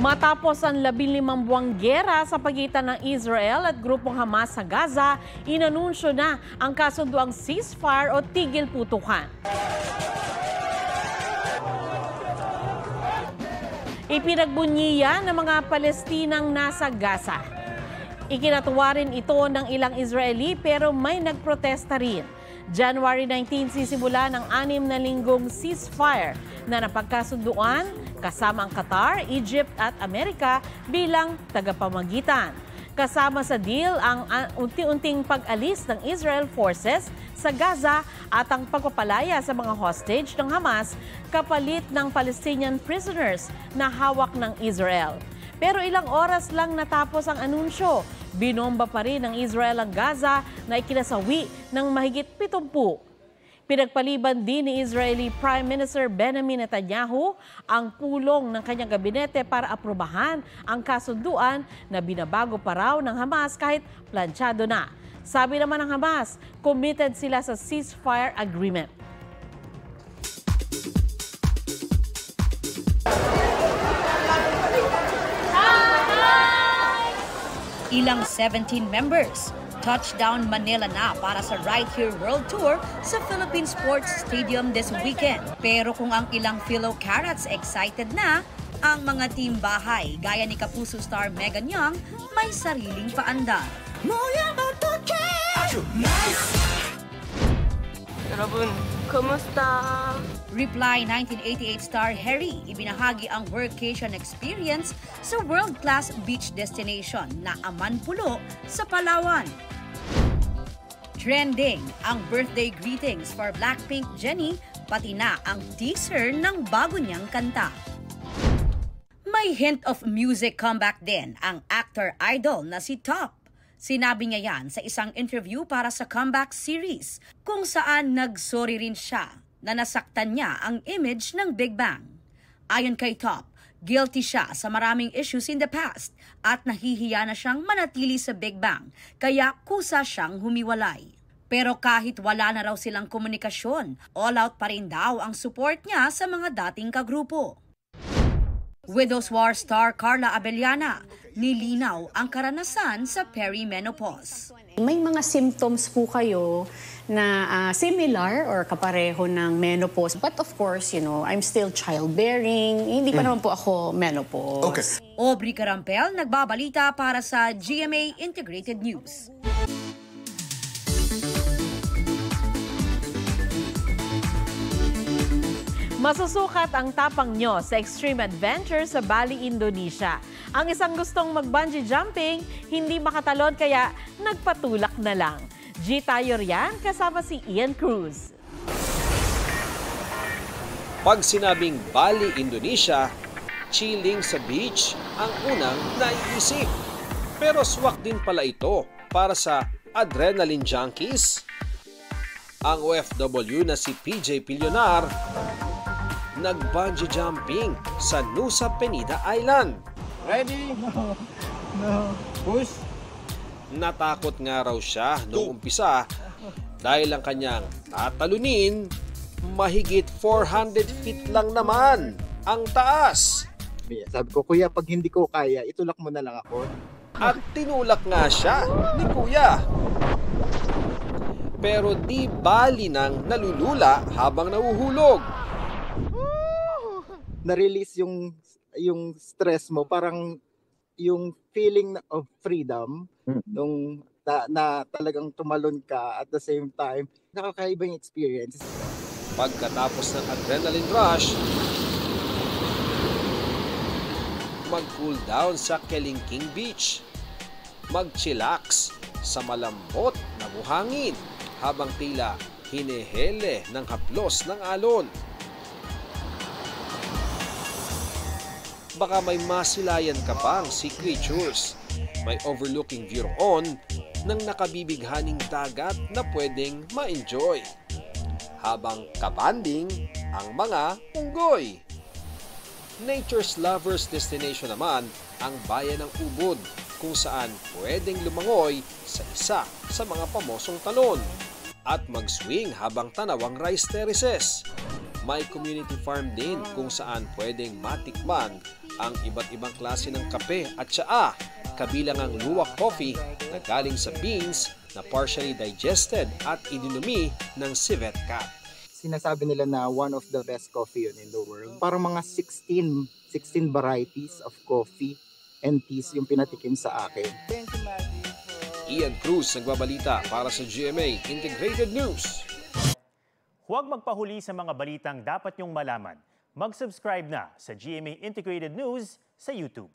Matapos ang 15 buwang giyera sa pagitan ng Israel at grupong Hamas sa Gaza, inanunsyo na ang kasunduang ceasefire o tigil putukan. Ipinagbunyiya ng mga Palestinang nasa Gaza. Ikinatuwa rin ito ng ilang Israeli pero may nagprotesta rin. January 19 sisimula ng 6 na linggong ceasefire na napagkasunduan kasama ang Qatar, Egypt at Amerika bilang tagapamagitan. Kasama sa deal ang unti-unting pag-alis ng Israel forces sa Gaza at ang pagpapalaya sa mga hostage ng Hamas kapalit ng Palestinian prisoners na hawak ng Israel. Pero ilang oras lang natapos ang anunsyo, binomba pa rin ng Israel ang Gaza na ikinasawi ng mahigit 70. Pinagpaliban din ni Israeli Prime Minister Benjamin Netanyahu ang pulong ng kanyang gabinete para aprobahan ang kasunduan na binabago pa raw ng Hamas kahit planchado na. Sabi naman ng Hamas, committed sila sa ceasefire agreement. Ilang 17 members. Touchdown Manila na para sa Right Here World Tour sa Philippine Sports Stadium this weekend. Pero kung ang ilang Philo Carats excited na, ang mga team bahay gaya ni Kapuso star Megan Young may sariling paandar. 여러분, kumusta? Reply 1988 star Harry ibinahagi ang workation experience sa world-class beach destination na Amanpulo sa Palawan. Trending ang birthday greetings for Blackpink Jennie pati na ang teaser ng bago niyang kanta. May hint of music comeback din ang actor idol na si Top. Sinabi niya yan sa isang interview para sa comeback series kung saan nagsorry rin siya na nasaktan niya ang image ng Big Bang. Ayon kay Top, guilty siya sa maraming issues in the past at nahihiya na siyang manatili sa Big Bang kaya kusa siyang humiwalay. Pero kahit wala na raw silang komunikasyon, all out pa rin daw ang support niya sa mga dating kagrupo. Widow's War star Carla Abellana, nilinaw ang karanasan sa perimenopause. May mga symptoms po kayo na similar or kapareho ng menopause. But of course, I'm still childbearing. Hindi pa naman po ako menopause. Okay. Aubrey Carampel, nagbabalita para sa GMA Integrated News. Masusukat ang tapang nyo sa extreme adventure sa Bali, Indonesia. Ang isang gustong mag-bungee jumping, hindi makatalon kaya nagpatulak na lang. G. Tayo riyan, kasama si Ian Cruz. Pag sinabing Bali, Indonesia, chilling sa beach ang unang naiisip. Pero swak din pala ito para sa adrenaline junkies. Ang OFW na si PJ Pillonar nag-bungee jumping sa Nusa Penida Island. Ready? No. Push. Natakot nga raw siya noong umpisa dahil ang kanyang tatalunin, mahigit 400 feet lang naman ang taas. Sabi ko, kuya, pag hindi ko kaya, itulak mo na lang ako. At tinulak nga siya ni kuya. Pero di bali nang nalulula habang nahuhulog. Na-release yung stress mo, parang yung feeling of freedom nung na talagang tumalon ka at the same time, nakakaibang experience. Pagkatapos ng adrenaline rush, mag-cool down sa Kelingking Beach, mag-chillax sa malambot na buhangin habang tila hinehele ng haplos ng alon. Baka may masilayan ka pang sea creatures. May overlooking view on ng nakabibighaning dagat na pwedeng ma-enjoy. Habang kabanding ang mga unggoy. Nature's lovers destination naman ang bayan ng Ubud kung saan pwedeng lumangoy sa isa sa mga pamosong talon at mag-swing habang tanawang rice terraces. May community farm din kung saan pwedeng matikman ang iba't ibang klase ng kape at tsaa, kabilang ang luwak coffee na galing sa beans na partially digested at idinumi ng civet cat. Sinasabi nila na one of the best coffee yun in the world. Parang mga 16 varieties of coffee and teas yung pinatikim sa akin. Ian Cruz nagbabalita para sa GMA Integrated News. Huwag magpahuli sa mga balitang dapat niyong malaman. Mag-subscribe na sa GMA Integrated News sa YouTube.